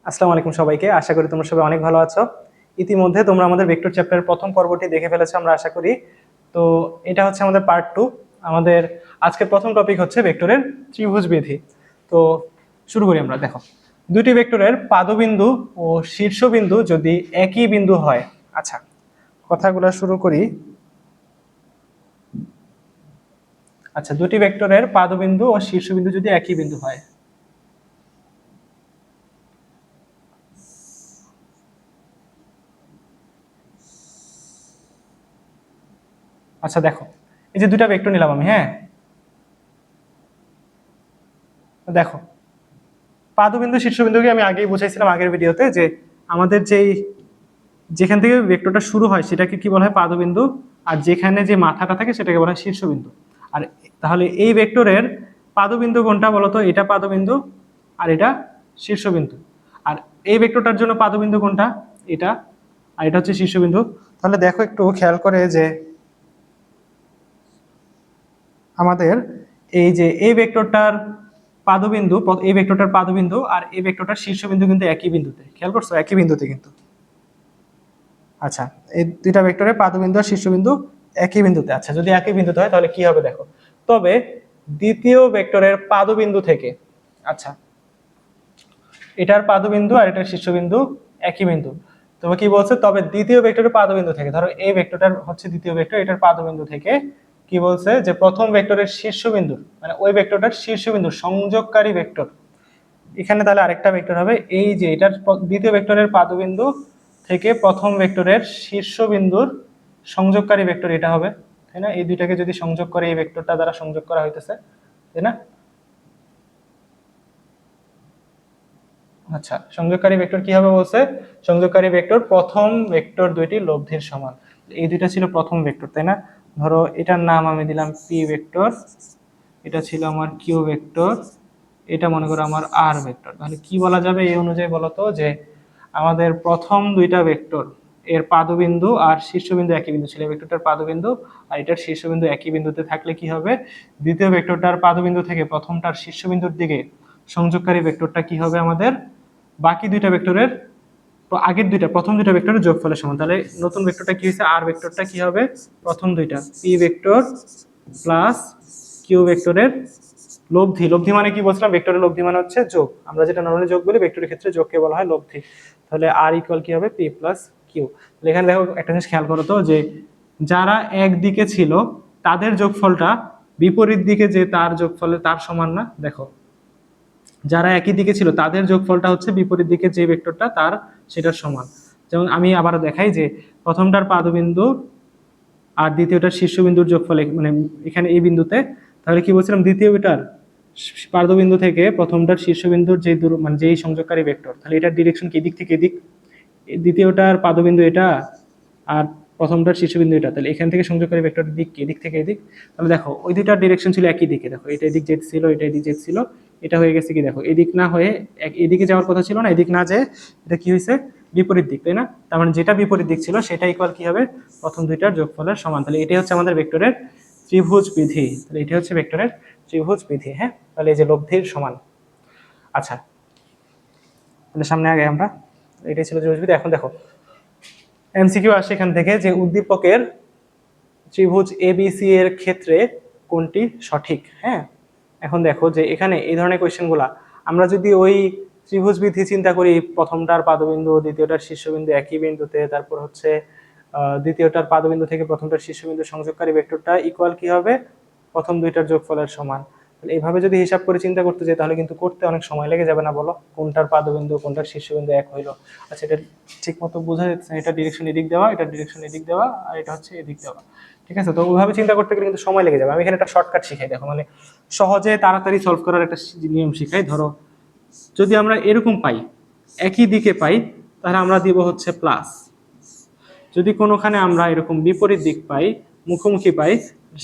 আসসালামু আলাইকুম সবাইকে। আশা করি তোমরা সবাই অনেক ভালো আছো। ইতিমধ্যে তোমরা আমাদের ভেক্টর চ্যাপ্টারের প্রথম পর্বটি দেখে ফেলেছো আমরা আশা করি। তো এটা হচ্ছে আমাদের পার্ট 2। আমাদের আজকের প্রথম টপিক হচ্ছে ভেক্টরের ত্রিভুজ বিধি। তো শুরু করি আমরা। দেখো, দুটি ভেক্টরের পাদবিন্দু ও শীর্ষবিন্দু যদি একই বিন্দু হয়। আচ্ছা, কথাগুলো শুরু করি। আচ্ছা, দুটি ভেক্টরের পাদবিন্দু ও শীর্ষবিন্দু যদি একই বিন্দু হয়। আচ্ছা দেখো, এই যে দুটা ভেক্টর নিলাম আমি, হ্যাঁ। দেখো, পাদবিন্দু শীর্ষবিন্দুকে আমি আগেই বুঝাইছিলাম আগের ভিডিওতে, যে আমাদের যেখান থেকে ভেক্টরটা শুরু হয় সেটাকে কি বলা হয় পাদবিন্দু, আর যেখানে যে মাথাটা থাকে সেটাকে বলা হয় শীর্ষবিন্দু। আর তাহলে এই ভেক্টরের পাদবিন্দু কোনটা বলতো? এটা পাদবিন্দু আর এটা শীর্ষবিন্দু। আর এই ভেক্টরটার জন্য পাদবিন্দু কোনটা? এটা, আর এটা হচ্ছে শীর্ষবিন্দু। তাহলে দেখো একটু খেয়াল করে যে আমাদের এই ভেক্টরটার পাদবিন্দু, এই ভেক্টরটার পাদবিন্দু আর এই ভেক্টরটার শীর্ষবিন্দু কিন্তু একই বিন্দুতে। খেয়াল করছো? একই বিন্দুতে কিন্তু। আচ্ছা, এই দুইটা ভেক্টরের পাদবিন্দু আর শীর্ষবিন্দু একই বিন্দুতে। আচ্ছা, যদি একই বিন্দুতে হয় তাহলে কি হবে দেখো। তবে দ্বিতীয় ভেক্টরের পাদবিন্দু থেকে, আচ্ছা, এটার পাদবিন্দু আর এটার শীর্ষবিন্দু একই বিন্দু। তবে কি বলছে? তবে দ্বিতীয় ভেক্টরের পাদবিন্দু থেকে, ধরো এই ভেক্টরটার হচ্ছে দ্বিতীয় ভেক্টর, এটার পাদবিন্দু থেকে কি বলছে যে প্রথম ভেক্টরের শীর্ষবিন্দু, মানে ওই ভেক্টরটার শীর্ষবিন্দু সংযোগকারী ভেক্টর। এখানে তাহলে আরেকটা ভেক্টর হবে, এই যে এটার দ্বিতীয় ভেক্টরের পাদবিন্দু থেকে প্রথম ভেক্টরের শীর্ষবিন্দুর সংযোগকারী ভেক্টর এটা হবে, তাই না? এই দুইটাকে যদি সংযোগ করে এই ভেক্টরটা দ্বারা সংযোগ করা হইতেছে, তাই না? আচ্ছা, সংযোগকারী ভেক্টর কি হবে বলছে? সংযোগকারী ভেক্টর প্রথম ভেক্টর দুইটি লব্ধির সমান। এই দুইটা ছিল প্রথম ভেক্টর, তাই না? ধরো এটার নাম আমি দিলাম পি ভেক্টর, এটা ছিল আমার কিউ ভেক্টর, এটা মনে করো আমার আর ভেক্টর। তাহলে কি বলা যাবে এই অনুযায়ী বলতো, যে আমাদের প্রথম দুইটা ভেক্টর এর পাদবিন্দু আর শীর্ষবিন্দু একই বিন্দু ছিল। ভেক্টরটার পাদবিন্দু আর এটার শীর্ষবিন্দু একই বিন্দুতে থাকলে কি হবে? দ্বিতীয় ভেক্টরটার পাদবিন্দু থেকে প্রথমটার শীর্ষবিন্দুর দিকে সংযোগকারী ভেক্টরটা কি হবে আমাদের বাকি দুইটা ভেক্টরের আগের দুইটা প্রথম দুইটা ভেক্টরের যোগফলের সমান। তাহলে নতুন ভেক্টরটা কি হয়েছে? আর ভেক্টরটা কি হবে? প্রথম দুইটা পি ভেক্টর প্লাস কিউ ভেক্টরের লব্ধি। লব্ধি মানে কি বলছিলাম? ভেক্টরের লব্ধি মানে হচ্ছে যোগ। আমরা যেটা নরমালি যোগ বলি, ভেক্টরের ক্ষেত্রে যোগকে বলা হয় লব্ধি। তাহলে আর ইকুয়াল কি হবে? P plus Q. তাহলে এখানে দেখো একটা জিনিস খেয়াল করো তো, যে যারা একদিকে ছিল তাদের যোগফলটা বিপরীত দিকে যে তার যোগফলে তার সমান না। দেখো, যারা একই দিকে ছিল তাদের যোগফলটা হচ্ছে বিপরীত দিকে যে ভেক্টরটা তার সেটার সমান। যেমন আমি আবারও দেখাই, যে প্রথমটার পাদবিন্দু আর দ্বিতীয়টার শীর্ষবিন্দুর যোগফল মানে এখানে এই বিন্দুতে। তাহলে কি বলছিলাম? দ্বিতীয়টার পাদবিন্দু থেকে প্রথমটার শীর্ষবিন্দুর যে দূর, মানে যেই সংযোগকারী ভেক্টর, তাহলে এটার ডিরেকশন কি এদিক থেকে এদিক, দ্বিতীয়টার পাদবিন্দু এটা আর প্রথমটার শীর্ষবিন্দু এটা। তাহলে এখান থেকে সংযোগকারী ভেক্টরের দিক কি এদিক থেকে এদিক। তাহলে দেখো ওই দুইটার ডিরেকশন ছিল একই দিকে। দেখো এটা এদিক জেড ছিল, এটা এদিক জেড ছিল, এটা হয়ে গেছে কি দেখো এদিক না হয়ে এদিকে যাওয়ার কথা ছিল না, এদিক না যেয়ে এটা কি হয়েছে? বিপরীত দিক, তাই না? তার মানে যেটা বিপরীত দিক ছিল সেটা ইকুয়াল কি হবে? প্রথম দুইটার যোগফলের সমান। তাহলে এটাই হচ্ছে আমাদের ভেক্টরের ত্রিভুজ বিধি। তাহলে এটা হচ্ছে ভেক্টরের ত্রিভুজ বিধি, হ্যাঁ। তাহলে এই যে লব্ধির সমান। আচ্ছা, তাহলে সামনে আগে আমরা, এটাই ছিল ত্রিভুজ বিধি। এখন দেখো এমসিকিউ আসে এখান থেকে, যে উদ্দীপকের ত্রিভুজ এবিসি এর ক্ষেত্রে কোনটি সঠিক, হ্যাঁ। এখন দেখো যে এখানে এই ধরনের কোয়েশ্চেনগুলা আমরা যদি ওই ত্রিভুজ বিধি চিন্তা করি, প্রথমটার পাদবিন্দু দ্বিতীয়টার শীর্ষবিন্দু একই বিন্দুতে, তারপর হচ্ছে দ্বিতীয়টার পাদবিন্দু থেকে প্রথমটার শীর্ষবিন্দু সংযোগকারী ভেক্টরটা ইকুয়াল কি হবে? প্রথম দুইটার যোগফলের সমান। তাহলে এইভাবে যদি হিসাব করে চিন্তা করতে যাই তাহলে কিন্তু করতে অনেক সময় লেগে যাবে না? বলো, কোনটার পাদবিন্দু কোনটার শীর্ষবিন্দু এক হইলো। আচ্ছা, এটা ঠিক মতো বোঝা যাচ্ছে? এটা ডিরেকশন এদিক দেওয়া, এটা ডিরেকশন এদিক দেওয়া, আর এটা হচ্ছে এদিক দেওয়া, ঠিক আছে? তো ওইভাবে চিন্তা করতে গেলে কিন্তু সময় লেগে যাবে। আমি এখানে একটা শর্টকাট শিখাই, দেখো, মানে সহজে তাড়াতাড়ি সলভ করার একটা নিয়ম শিখাই। ধরো যদি আমরা এরকম পাই, একই দিকে পাই, তাহলে আমরা দিব হচ্ছে প্লাস। যদি কোনোখানে আমরা এরকম বিপরীত দিক পাই, মুখোমুখি পাই,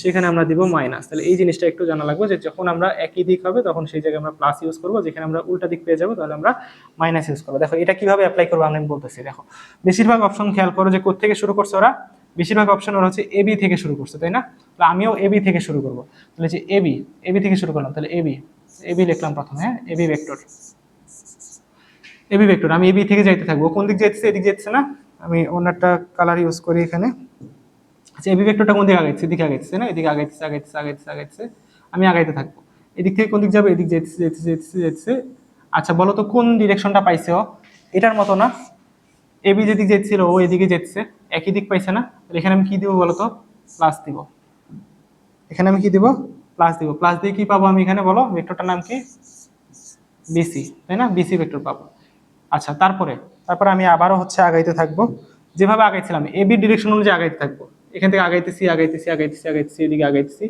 সেখানে আমরা দিব মাইনাস। তাহলে এই জিনিসটা একটু জানা লাগবে, যে যখন আমরা একই দিক হবে তখন সেই জায়গায় আমরা প্লাস ইউজ করবো, যেখানে আমরা উল্টা দিক পেয়ে যাবো তাহলে আমরা মাইনাস ইউজ করবো। দেখো এটা কিভাবে অ্যাপ্লাই করবো আমি বলতেছি। দেখো বেশিরভাগ অপশন খেয়াল করো যে কোথা থেকে শুরু করছে ওরা। বেশিরভাগ অপশন ওরা হচ্ছে এবি থেকে শুরু করছে, তাই না? তাহলে আমিও এবি থেকে শুরু করবো। তাহলে যে এবি থেকে শুরু করলাম, তাহলে এবি লিখলাম প্রথমে, হ্যাঁ, এবি ভেক্টর। এবি ভেক্টর, আমি এবি থেকে যাইতে থাকবো, কোন দিক যাইতেছে, এদিক যাইতেছে না, আমি অন্য একটা কালার ইউজ করি এখানে। আচ্ছা এবি ভেক্টরটা কোন দিকে আগাইছে, এদিকে আগাইছে না, এদিকে আগাইতেছে আগাইতেছে আগাইতেছে আগাইতেছে, আমি আগাইতে থাকবো। এদিক থেকে কোন দিক যাবে, এদিক যাইতেছে যাইতেছে যাইতেছে যাইতেছে। আচ্ছা বলো তো কোন ডিরেকশনটা পাইছে ও, এটার মতো না, এবি যেদিক যাইতেছিল ও এদিকে যাইতেছে, একই দিক পাইছে না, তাহলে এখানে আমি কি দিব বলো তো, প্লাস দিব। এখানে আমি কি দিব, প্লাস দিব। প্লাস দিয়ে কি পাবো আমি এখানে, বলো ভেক্টরটার নাম কি, বিসি, তাই না, বিসি ভেক্টর পাবো। আচ্ছা তারপরে তারপরে আমি আবারও হচ্ছে আগাইতে থাকবো, যেভাবে আগাইছিলাম এবি ডিরেকশন অনুযায়ী আগাইতে থাকবো। এখান থেকে আগাইতেছি আগাইতেছি আগাইতেছি আগাইতেছি, এদিকে আগাইতেছি,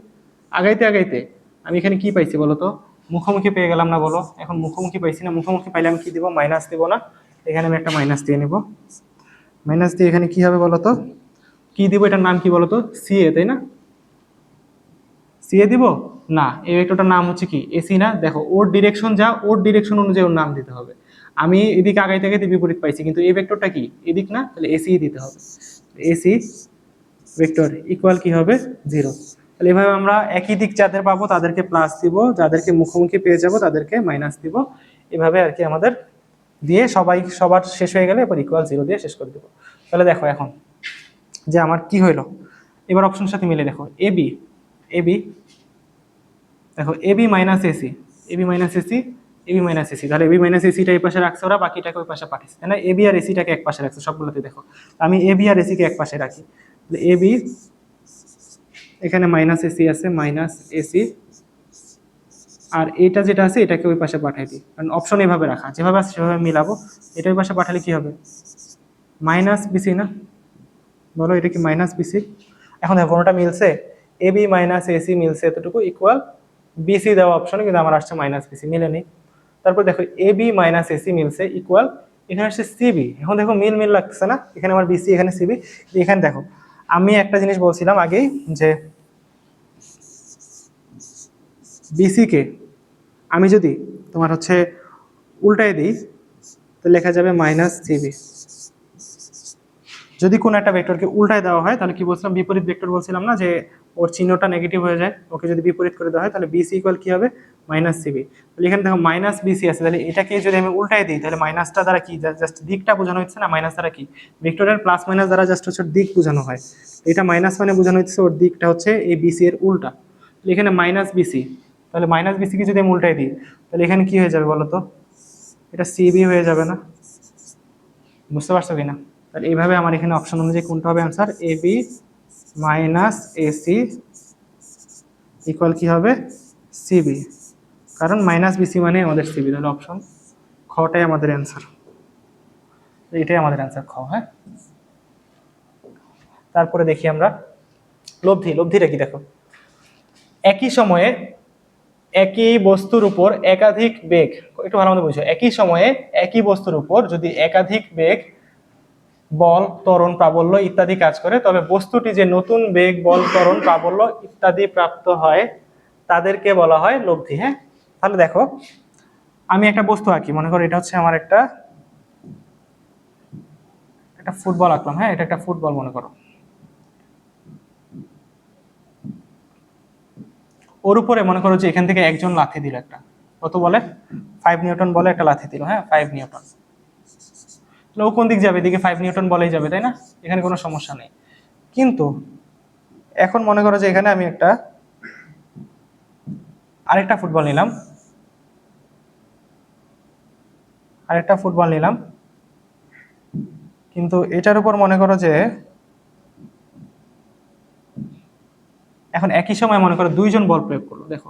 আগাইতে আগাইতে আমি এখানে কি পাইছি বলো তো, মুখোমুখি পেয়ে গেলাম না, বলো এখন মুখোমুখি পাইছি না, মুখোমুখি পাইলে আমি কি দিব, মাইনাস দিব না, এখানে আমি একটা মাইনাস দিয়ে নিব। মাইনাস দিয়ে এখানে কি হবে বলো তো, কি দিব, এটার নাম কি বলো তো, সিএ, তাই না, সিএ দিব না, এই ভেক্টরটার নাম হচ্ছে কি, এসি না। দেখো ওর ডিরেকশন যা, ওর ডিরেকশন অনুযায়ী ওর নাম দিতে হবে। আমি এদিকে আগাইতে আগাইতে বিপরীত পাইছি, কিন্তু এই ভেক্টরটা কি, এদিক না, তাহলে এসি দিতে হবে। এসি ভেক্টর ইকুয়াল কি হবে, 0। তাহলে এভাবে আমরা একই দিক যাদের পাবো তাদেরকে প্লাস দিব, যাদেরকে মুখোমুখি পেয়ে যাব তাদেরকে মাইনাস দিব, এভাবে আর কি আমাদের দিয়ে সবার শেষ হয়ে গেলে এবার ইকুয়াল 0 দিয়ে শেষ করে দেবো। তাহলে দেখো এখন যে আমার কি হইলো, এবার অপশনের সাথে মিলে দেখো, এবি এবি দেখো AB minus AC, AB minus AC, AB minus AC, তাহলে এবি মাইনাস এসিটা এই পাশে রাখছে ওরা, বাকিটাকে ওই পাশে পাঠিয়েছে, তাই না, এবি আর এসিটাকে এক পাশে রাখছে সবগুলোতে। দেখো আমি এবি আর এসিকে এক পাশে রাখি, তাহলে এবি এখানে মাইনাস এসি আছে, মাইনাস এসি, আর এটা যেটা আছে এটাকে ওই পাশে পাঠাই দিই, কারণ অপশন এভাবে রাখা, যেভাবে আছে সেভাবে মিলাবো। এটা ওই পাশে পাঠালে কি হবে, মাইনাস বিসি না, বলো এটা কি মাইনাস বিসি। এখন দেখো কোনোটা মিলছে, এবি মাইনাস এসি মিলছে এতটুকু, ইকুয়াল বিসি দেওয়া অপশনে কিন্তু আমার আসছে মাইনাস বিসি, মিলেনি। তারপর দেখো এবি মাইনাস এসি মিলছে, ইকুয়াল এখানে আসছে সিবি। এখন দেখো মিল মিল লাগছে না, এখানে আমার বিসি এখানে সিবি। এখানে দেখো আমি একটা জিনিস বলছিলাম আগেই, যে বিসি কে আমি যদি তোমার হচ্ছে উল্টায় দিই, তো লেখা যাবে মাইনাস সিবি। যদি কোনো একটা ভেক্টরকে উল্টায় দেওয়া হয় তাহলে কি বলছিলাম, বিপরীত ভেক্টর বলছিলাম না, যে ওর চিহ্নটা নেগেটিভ হয়ে যায়, ওকে যদি বিপরীত করে দেওয়া হয় তাহলে বিসি ইকুয়াল কি হবে, মাইনাস সিবি। তাহলে এখানে দেখো মাইনাস বিসি আছে, তাহলে এটাকে যদি আমি উল্টায় দিই তাহলে মাইনাসটা দ্বারা কি, জাস্ট দিকটা বোঝানো হচ্ছে না, মাইনাস দ্বারা কি, ভেক্টরের প্লাস মাইনাস দ্বারা জাস্ট হচ্ছে দিক বোঝানো হয়। এটা মাইনাস মানে বোঝানো হচ্ছে ওর দিকটা হচ্ছে এই বিসি এর উল্টা। তাহলে এখানে মাইনাস বিসি, তাহলে মাইনাস বিসিকে যদি আমি উল্টায় দিই তাহলে এখানে কি হয়ে যাবে বলো তো, এটা সিবি হয়ে যাবে না, বুঝতে পারছো কিনা। তাহলে এইভাবে আমার এখানে অপশন অনুযায়ী কোনটা হবে answer, A B minus AC equal কি হবে, সিবি, কারণ মাইনাস বিসি মানে আমাদের সিবি, তাহলে অপশন খটাই আমাদের অ্যান্সার, এটাই আমাদের অ্যান্সার খ। হ্যাঁ, তারপরে দেখি আমরা লব্ধি। লব্ধিটা কি দেখো, একই সময়ে একই বস্তুর উপর একাধিক বেগ, একটু ভালো মতো বুঝো, একই সময়ে একই বস্তুর উপর যদি একাধিক বেগ, বল, ত্বরণ, প্রাবল্য ইত্যাদি কাজ করে, তবে বস্তুটি যে নতুন বেগ, বল, ত্বরণ, প্রাবল্য ইত্যাদি প্রাপ্ত হয় তাদেরকে বলা হয় লব্ধি। হ্যাঁ, তাহলে দেখো আমি একটা বস্তু আঁকি, মনে করো এটা হচ্ছে আমার একটা ফুটবল আঁকলাম। হ্যাঁ, এটা একটা ফুটবল মনে করো, ওর উপরে মনে করো যে এখান থেকে একজন লাথি দিল, একটা কত বলে 5 নিউটন বলে একটা লাথি দিল। হ্যাঁ, 5 নিউটন, ও কোন দিক যাবে, এদিকে 5 নিউটন বলেই যাবে, তাই না, এখানে কোনো সমস্যা নেই। কিন্তু এখন মনে করো যে এখানে আমি আরেকটা ফুটবল নিলাম, কিন্তু এটার উপর মনে করো যে এখন একই সময় মনে করো দুইজন বল প্রয়োগ করলো। দেখো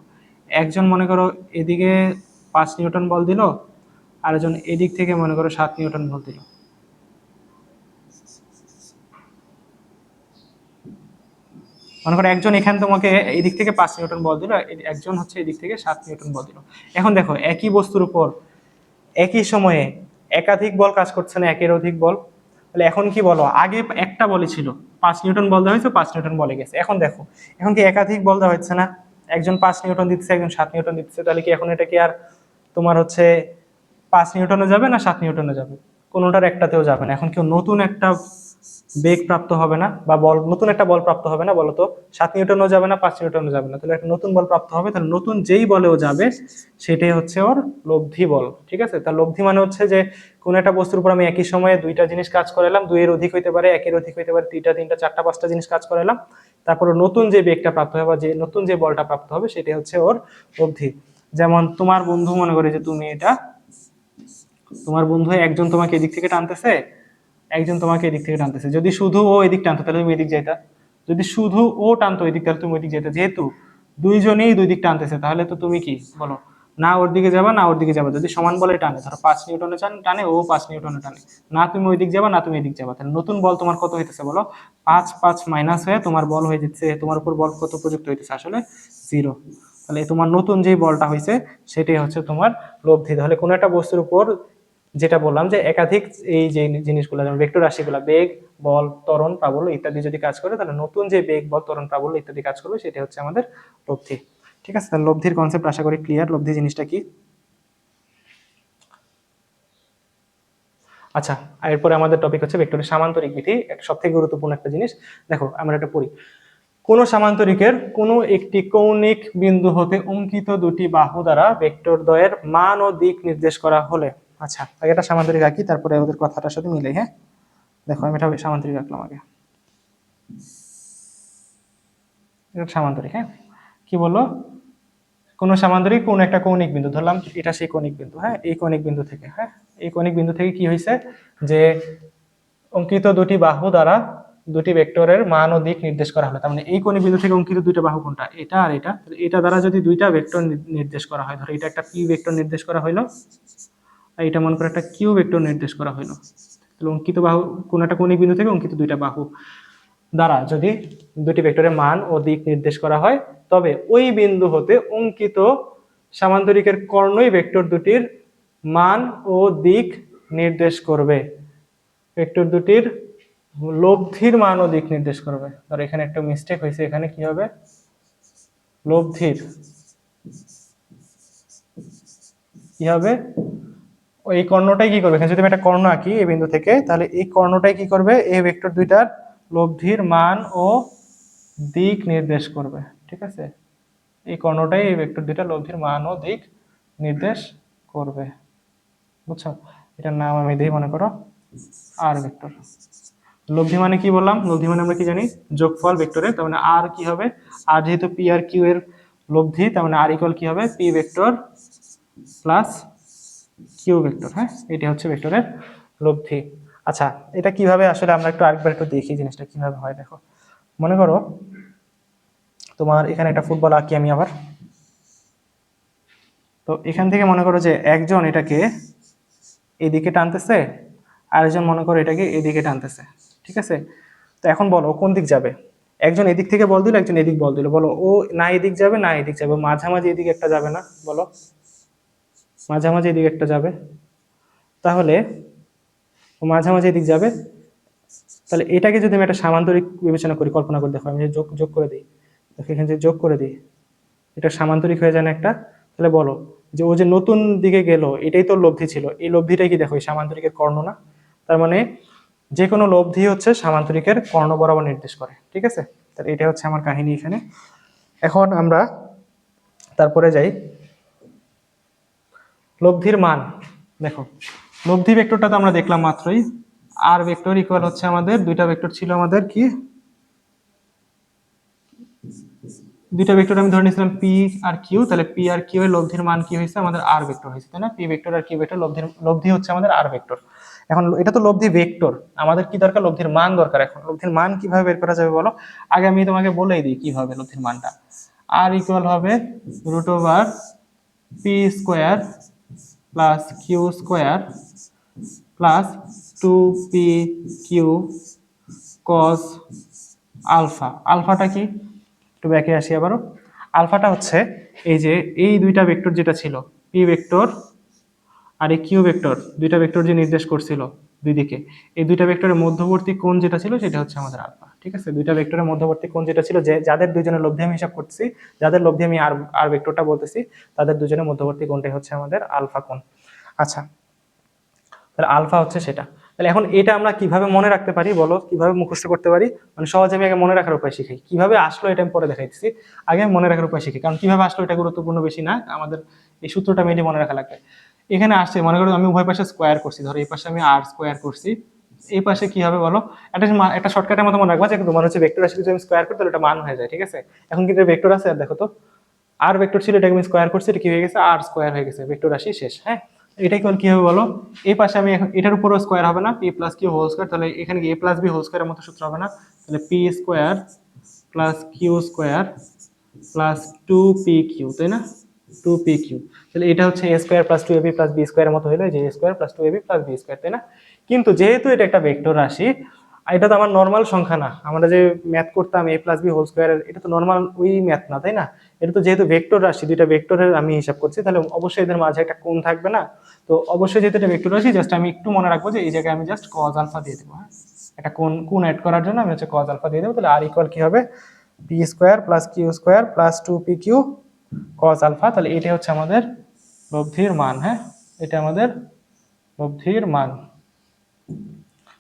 একজন মনে করো এদিকে 5 নিউটন বল দিল, আর একজন এদিক থেকে মনে করো 7 নিউটন বল দিল। মনে করো একজন এখানে তোমাকে এদিক থেকে 5 নিউটন বল দিল, একজন হচ্ছে এদিক থেকে 7 নিউটন বল দিল। এখন দেখো একই বস্তুর উপর একই সময়ে একাধিক বল কাজ করছে না, একের অধিক বল। তাহলে এখন কি বলো, আগে একটা বলই ছিল, 5 নিউটন বল দেওয়া হয়েছে, 5 নিউটন বলে গেছে। এখন দেখো এখন কি একাধিক বল দেওয়া হচ্ছে না, একজন 5 নিউটন দিচ্ছে, একজন 7 নিউটন দিচ্ছে, তাহলে কি এখন এটা কি আর তোমার হচ্ছে 5 নিউটনে যাবে না 7 নিউটনে যাবে, কোনোটার একটাতেও যাবে না। এখন কেউ নতুন একটা বেগ প্রাপ্ত হবে না, বা বল নতুন একটা বল প্রাপ্ত হবে না, বলতো 7 নিউটনও যাবে না, 5 নিউটনও যাবে না, তাহলে একটা নতুন বল প্রাপ্ত হবে। তাহলে নতুন যেই বলেও যাবে সেটাই হচ্ছে ওর লব্ধি বল। ঠিক আছে, তার লব্ধি মানে হচ্ছে যে কোন একটা বস্তুর উপর আমি একই সময়ে দুইটা জিনিস কাজ করালাম, দুইয়ের অধিক হইতে পারে, একের অধিক হইতে পারে, তিনটা, তিনটা, চারটা, পাঁচটা জিনিস কাজ করালাম, তারপরে নতুন যে বেগটা প্রাপ্ত হবে বা যে নতুন যে বলটা প্রাপ্ত হবে সেটাই হচ্ছে ওর লব্ধি। যেমন তোমার বন্ধু, মনে করে যে তুমি এটা, তোমার বন্ধু একজন তোমাকে এদিক থেকে টানতেছে, একজন তোমাকে এদিক থেকে টানতেছে, যদি শুধু ও এদিক টানতো তাহলে তুমি এদিক যাইতা, যদি শুধু ও টানতো এদিক তাহলে তুমি ওইদিক যাইতা। যেহেতু দুইজনেই দুই দিক টানতেছে তাহলে তো তুমি কি বলো, না ওর দিকে যাবা না ওর দিকে যাবা। যদি সমান বলে টানে, ধরো 5 নিউটনে টানে, ও 5 নিউটনে টানে, না তুমি ওই দিক যাবা না তুমি এদিক যাবা, তাহলে নতুন বল তোমার কত হইতেছে বলো, 5 5 মাইনাস হয়ে তোমার বল হয়ে যাচ্ছে, তোমার উপর বল কত প্রযুক্ত হইতেছে আসলে 0। তাহলে তোমার নতুন যে বলটা হয়েছে সেটাই হচ্ছে তোমার লব্ধি। তাহলে কোনো একটা বস্তুর উপর, যেটা বললাম যে একাধিক এই যে জিনিসগুলো যেমন ভেক্টর রাশিগুলো বেগ, বল, ত্বরণ, প্রাবল্য ইত্যাদি যদি কাজ করে, তাহলে নতুন যে বেগ, বল, ত্বরণ, প্রাবল্য ইত্যাদি কাজ করবে সেটা হচ্ছে আমাদের লব্ধি। ঠিক আছে, তাহলে লব্ধির কনসেপ্ট আশা করি ক্লিয়ার। লব্ধি জিনিসটা কি? আচ্ছা, এরপরে আমাদের টপিক হচ্ছে ভেক্টরের সামান্তরিক বিধি, সব থেকে গুরুত্বপূর্ণ একটা জিনিস। দেখো আমরা এটা পড়ি, কোন সামান্তরিকের কোন একটি কৌণিক বিন্দু হতে অঙ্কিত দুটি বাহু দ্বারা ভেক্টর দ্বয়ের মান ও দিক নির্দেশ করা হলে। আচ্ছা, আগে এটা সামান্তরিক আঁকি, তারপরে ওদের কথাটার সাথে মিলে। হ্যাঁ, দেখো আমি এটা সামান্তরিক রাখলাম আগে, এটা সামান্তরিক। হ্যাঁ, কি বললো, কোন সামান্তরিক কোন একটা কৌণিক বিন্দু ধরলাম, এটা সেই কৌণিক বিন্দু। হ্যাঁ, এই কৌণিক বিন্দু থেকে, হ্যাঁ এই কৌণিক বিন্দু থেকে কি হয়েছে যে অঙ্কিত দুটি বাহু দ্বারা দুটি ভেক্টরের মান ও দিক নির্দেশ করা হলো। তার মানে এই কৌণিক বিন্দু থেকে অঙ্কিত দুইটা বাহু কোনটা, এটা আর এটা, এটা দ্বারা যদি দুইটা ভেক্টর নির্দেশ করা হয়, ধরো এটা একটা পি ভেক্টর নির্দেশ করা হইলো, আর এটা মনে করে একটা কিউ ভেক্টর নির্দেশ করা হইলো। তাহলে অঙ্কিত বাহু, কোন একটা কৌণিক বিন্দু থেকে অঙ্কিত দুইটা বাহু দ্বারা যদি দুটি ভেক্টরের মান ও দিক নির্দেশ করা হয়, তবে ওই বিন্দু হতে অঙ্কিত সামান্তরিকের কর্ণই ভেক্টর দুটির মান ও দিক নির্দেশ করবে। ভেক্টর দুটির লব্ধির মান ও দিক নির্দেশ করবে। ধর এখানে একটা মিস্টেক হয়েছে, এখানে কি হবে, লব্ধির কি হবে, ওই কর্ণটাই কি করবে, এখানে যদি আমি একটা কর্ণ আঁকি এই বিন্দু থেকে, তাহলে এই কর্ণটাই কি করবে, এই ভেক্টর দুইটার লব্ধির মান ও দিক নির্দেশ করবে। ঠিক আছে, এই কর্ণটাই এই ভেক্টর দুইটার লব্ধির মান ও দিক নির্দেশ করবে। বুঝছো, এটার নাম আমি দিই মনে করো আর ভেক্টর। লব্ধি মানে কি বললাম, লব্ধি মানে আমরা কি জানি, যোগফল ভেক্টরের। তার মানে আর কি হবে, আর যেহেতু পি আর কিউ এর লব্ধি, তার মানে আর ইকুয়াল কি হবে, P vector plus Q vector. হ্যাঁ, এটা হচ্ছে ভেক্টরের লব্ধি। আচ্ছা, এটা কিভাবে আসলে আমরা একটু আরেকবার একটু দেখি জিনিসটা কিভাবে হয়। দেখো মনে করো তোমার এখানে একটা ফুটবল আঁকি আমি আবার, তো এখান থেকে মনে করো যে একজন এটাকে এদিকে টানতেছে, আরেকজন মনে করো এটাকে এদিকে টানতেছে। ঠিক আছে, তো এখন বলো কোন দিক যাবে, একজন এদিক থেকে বল দিল, একজন এদিক বল দিল, বলো ও না এদিক যাবে না এদিক যাবে, মাঝামাঝি এদিকে একটা যাবে না, বলো মাঝামাঝি এদিকে একটা যাবে, তাহলে ও মাঝামাঝি এদিক যাবে। তাহলে এটাকে যদি আমি একটা সামান্তরিক বিবেচনা করি, কল্পনা করে দেখো, আমি যোগ যোগ করে দিই, দেখো এখানে যে যোগ করে দিই, এটা সামান্তরিক হয়ে যায় না একটা। তাহলে বলো যে ও যে নতুন দিকে গেল, এটাই তো লব্ধি ছিল, এই লব্ধিটাই কি দেখো এই সামান্তরিকের কর্ণ না। তার মানে যে কোনো লব্ধি হচ্ছে সামান্তরিকের কর্ণ বরাবর নির্দেশ করে। ঠিক আছে, তাহলে এটা হচ্ছে আমার কাহিনী এখানে। এখন আমরা তারপরে যাই, লব্ধির মান। দেখো লব্ধি ভেক্টরটা তো আমরা দেখলাম মাত্রই, আর ভেক্টর ইকুয়াল হচ্ছে আমাদের দুইটা ভেক্টর ছিল আমাদের কি, দুইটা ভেক্টর আমি ধরে নিয়েছিলাম পি আর কিউ, তাহলে পি আর কিউ এর লব্ধির মান কি হয়েছে, আমাদের আর ভেক্টর হয়েছে, তাই না। পি ভেক্টর আর কিউ ভেক্টর লব্ধি হচ্ছে আমাদের আর ভেক্টর। এখন এটা তো লব্ধি ভেক্টর, আমাদের কি দরকার, লব্ধির মান দরকার। এখন লব্ধির মান কিভাবে বের করা যাবে বলো, আগে আমি তোমাকে বলেই দিই কিভাবে লব্ধির মানটা। আর ইকুয়াল হবে root over P square plus Q square plus 2p Q cos alpha. আলফাটা কি, একটু ব্যাকে আসি আবারও। আলফাটা হচ্ছে এই যে এই দুইটা ভেক্টর যেটা ছিল, পি ভেক্টর আর এই কিউ ভেক্টর, দুইটা ভেক্টর যে নির্দেশ করছিল দুই দিকে, এই দুইটা ভেক্টরের মধ্যবর্তী কোণ যেটা ছিল সেটা হচ্ছে আমাদের আলফা। ঠিক আছে, দুইটা ভেক্টরের মধ্যবর্তী কোণ যেটা ছিল, যে যাদের দুজনের লব্ধি আমি হিসাব করতেছি, যাদের লব্ধি আমি আর আর ভেক্টরটা বলতেছি, তাদের দুজনের মধ্যবর্তী কোণটাই হচ্ছে আমাদের আলফা কোণ। আচ্ছা, তাহলে আলফা হচ্ছে সেটা। তাহলে এখন এটা আমরা কিভাবে মনে রাখতে পারি বলো, কিভাবে মুখস্থ করতে পারি? মানে সহজে আমি আগে মনে রাখার উপায় শিখাই, কিভাবে আসলো এটা আমি পরে দেখাইতেছি, আগে আমি মনে রাখার উপায় শিখি, কারণ কিভাবে আসলো এটা গুরুত্বপূর্ণ বেশি না, আমাদের এই সূত্রটা মেনলি মনে রাখা লাগবে। এখানে আসছে, মনে করো আমি উভয় পাশে স্কোয়ার করছি, ধরো এই পাশে আমি আর স্কোয়ার করছি, এই পাশে কি হবে বলো, একটা শর্টকাটের মতো মনে রাখবা যে তোমার হচ্ছে ভেক্টর রাশি যদি আমি স্কোয়ার করি তাহলে এটা মান হয়ে যায়, ঠিক আছে? এখন কিন্তু ভেক্টর আছে, আর দেখো তো আর ভেক্টর ছিল, এটাকে আমি স্কোয়ার করছি, এটা কি হয়ে গেছে, আর স্কোয়ার হয়ে গেছে, ভেক্টর রাশি শেষ। হ্যাঁ, এটাই কি হবে বলো, এই পাশে আমি এখন এটার উপরও স্কোয়ার হবে না, P plus Q whole square, তাহলে এখানে কি এ প্লাস বি হোল স্কোয়ারের মতো সূত্র হবে না, তাহলে P square plus Q square plus 2pq, তাই না, 2pq। তাহলে এটা হচ্ছে a square plus 2ab plus b স্কোয়ারের মতো হলো, যে a square plus 2ab plus b square, তাই না? কিন্তু যেহেতু এটা একটা ভেক্টর রাশি, এটা তো আমার নর্মাল সংখ্যা না, আমরা যে ম্যাথ করতাম a প্লাস বি হোল স্কোয়ারের, এটা তো নর্মাল ওই ম্যাথ না, তাই না? এটা তো যেহেতু ভেক্টর রাশি, দুইটা ভেক্টরের আমি হিসাব করছি, তাহলে অবশ্যই এদের মাঝে একটা কোণ থাকবে না। তো অবশ্যই যেহেতু এটা ভেক্টর রাশি, জাস্ট আমি একটু মনে রাখবো যে এই জায়গায় আমি জাস্ট কজ আলফা দিয়ে দেবো। হ্যাঁ, একটা কোণ অ্যাড করার জন্য আমি হচ্ছে কজ আলফা দিয়ে দেবো। তাহলে আর ইকুয়াল কি হবে, P square plus Q square plus 2pq cos alpha. তাহলে এটা হচ্ছে আমাদের লব্ধির মান। হ্যাঁ, এটা আমাদের লব্ধির মান,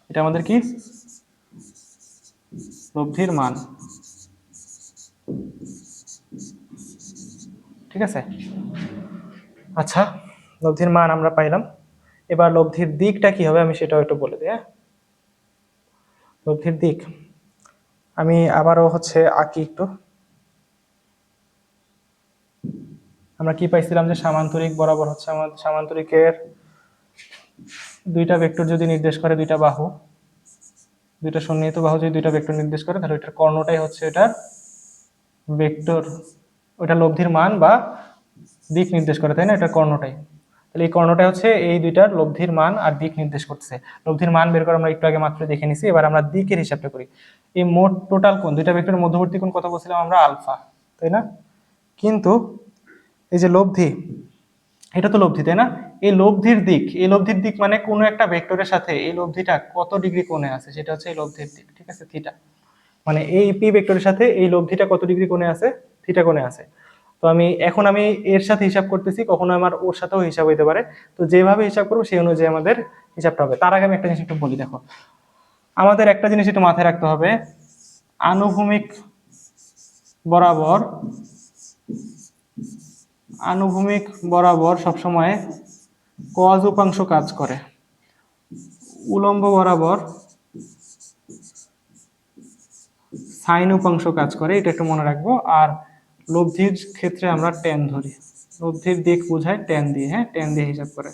এটা আমাদের কি লব্ধির মান, ঠিক আছে? আচ্ছা, লব্ধির মান আমরা পাইলাম, এবার লব্ধির দিকটা কি হবে আমি সেটাও একটু বলে দিই। হ্যাঁ, লব্ধির দিক আমি আবারও হচ্ছে আঁকি একটু। আমরা কি পাইছিলাম যে সামান্তরিক বরাবর হচ্ছে আমাদের সামান্তরিকের দুইটা ভেক্টর যদি নির্দেশ করে, দুইটা বাহু, দুইটা সন্নিহিত বাহু যদি দুইটা ভেক্টর নির্দেশ করে, তাহলে এটার কর্ণটাই হচ্ছে এটার ভেক্টর, ওটা লব্ধির মান বা দিক নির্দেশ করে, তাই না? এটা কর্ণটাই, তাহলে এই কর্ণটা হচ্ছে এই দুইটার লব্ধির মান আর দিক নির্দেশ করতেছে। লব্ধির মান বের করে আমরা একটু আগে মাত্র দেখে নিছি, এবার আমরা দিকের হিসাবটা করি। এই মোট টোটাল কোণ, দুইটা ভেক্টরের মধ্যবর্তী কোণ কত বলছিলাম আমরা, আলফা, তাই না? কিন্তু এই যে লব্ধি, এটা তো লব্ধি, তাই না? এই লব্ধির দিক, এই লব্ধির দিক মানে কোনো একটা ভেক্টরের সাথে এই লব্ধিটা কত ডিগ্রি কোণে আছে সেটা হচ্ছে এই লব্ধির দিক, ঠিক আছে? থিটা, মানে এই পি ভেক্টরের সাথে এই লব্ধিটা কত ডিগ্রি কোণে আছে, থিটা কোণে আছে। তো আমি এর সাথে হিসাব করতেছি, কখনো আমার ওর সাথেও হিসাব হইতে পারে, তো যেভাবে হিসাব করবো সেই অনুযায়ী আমাদের হিসাবটা হবে। তার আগে আমি একটা জিনিস একটু বলি, দেখো আমাদের একটা জিনিস একটু মাথায় রাখতে হবে, আনুভূমিক বরাবর, আনুভূমিক বরাবর সবসময় কজ উপাংশ কাজ করে, উলম্ব বরাবর সাইন উপাংশ কাজ করে, এটা একটু মনে রাখবো। আর লব্ধির ক্ষেত্রে আমরা ট্যান ধরি, লব্ধির দিক বোঝায় ট্যান দিয়ে। হ্যাঁ, ট্যান দিয়ে হিসাব করে।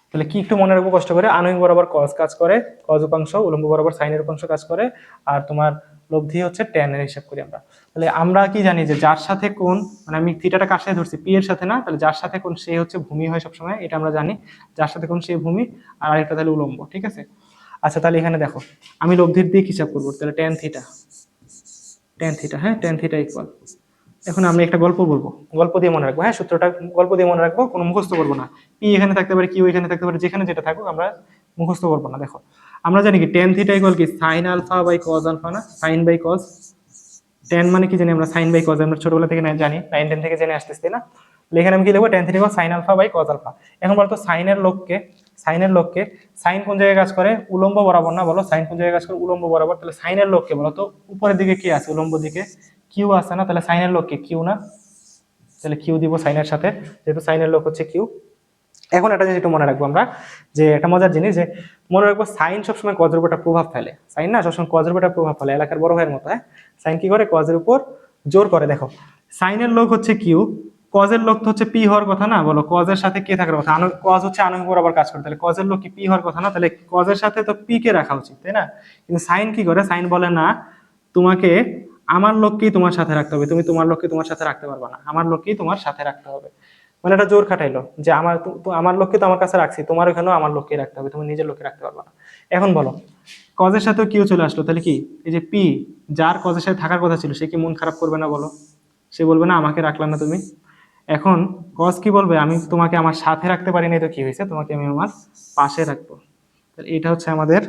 তাহলে কি একটু মনে রাখবো কষ্ট করে, আনুভূমিক বরাবর কজ কাজ করে, কজ উপাংশ, উলম্ব বরাবর সাইনের উপাংশ কাজ করে, আর তোমার লব্ধি হচ্ছে ট্যানের হিসাব করি আমরা। তাহলে আমরা কি জানি যে যার সাথে কোণ, মানে আমি থিটাটা কার সাথে ধরছি, পি এর সাথে না, তাহলে যার সাথে কোণ সে হচ্ছে ভূমি হয় সবসময়, এটা আমরা জানি, যার সাথে কোণ সে ভূমি, আর আরেকটা তাহলে উলম্ব, ঠিক আছে? আচ্ছা, তাহলে এখানে দেখো আমি লব্ধির দিক হিসাব করবো, তাহলে ট্যান থিটা, ট্যান থিটা, হ্যাঁ, ট্যান থিটা ইকুয়াল, এখন আমি একটা গল্প বলবো, গল্প দিয়ে মনে রাখবো। হ্যাঁ, সূত্রটা গল্প দিয়ে মনে রাখবো, কোনো মুখস্থ করবো না। পি এখানে থাকতে পারে, কিউ এখানে থাকতে পারে, যেখানে যেটা থাকুক আমরা মুখস্থ করবো না। দেখো আমরা জানি কি ট্যান থিটা ইকুয়াল কি sine alpha by cos alpha, না সাইন বাই কজ, ট্যান মানে কি জানি আমরা, সাইন বাই কজ, আমরা ছোটবেলা থেকে জানি, 9-10 থেকে জেনে আসতেছি না। এখানে আমি কি লিখবো, tan theta equal sine alpha by cos alpha. এখন বলতো সাইনের লোককে সাইন কোন জায়গায় কাজ করে, উলম্ব বরাবর, না বলো সাইন কোন জায়গায় কাজ করে, উলম্ব বরাবর। তাহলে সাইনের লোককে বলো তো উপরের দিকে কি আছে, উলম্ব দিকে কিউ আছে না, তাহলে সাইনের লোককে কিউ না, তাহলে কিউ দিব সাইনের সাথে, যেহেতু সাইনের লোক হচ্ছে কিউ। এখন একটা জিনিস একটু মনে রাখবো আমরা, যে একটা মজার জিনিস, যে মনে রাখবো সাইন সবসময় কজের উপর একটা প্রভাব ফেলে, সাইন না সবসময় কজের উপর একটা প্রভাব ফেলে, এলাকার বড় ভাইয়ের মতো। হ্যাঁ, সাইন কি করে, কজের উপর জোর করে। দেখো সাইনের লোক হচ্ছে কিউ, কজের লোক তো হচ্ছে পি হওয়ার কথা, না বলো কজের সাথে কে থাকার কথা, কজ হচ্ছে আনুভূমিক বরাবর কাজ করে, তাহলে কজের লোক কি পি হওয়ার কথা না, তাহলে কজের সাথে তো পি কে রাখা উচিত, তাই না? কিন্তু সাইন কি করে, সাইন বলে না, তোমাকে আমার লোককেই তোমার সাথে রাখতে হবে, তুমি তোমার লোককে তোমার সাথে রাখতে পারবে না, আমার লোককেই তোমার সাথে রাখতে হবে। মানে এটা জোর খাটাইলো যে আমার লোককে তো আমার কাছে রাখছি, তোমার ওখানেও আমার লোককে রাখতে হবে, তুমি নিজের লোককে রাখতে পারবে না। এখন বলো কজের সাথেও কিউ চলে আসলো, তাহলে কি এই যে পি, যার কজের সাথে থাকার কথা ছিল, সে কি মন খারাপ করবে না বলো? সে বলবে না আমাকে রাখলাম না তুমি। এখন কজ কি বলবে, আমি তোমাকে আমার সাথে রাখতে পারি না, তো কি হয়েছে, তোমাকে আমি আমার পাশে রাখবো। তাহলে এটা হচ্ছে আমাদের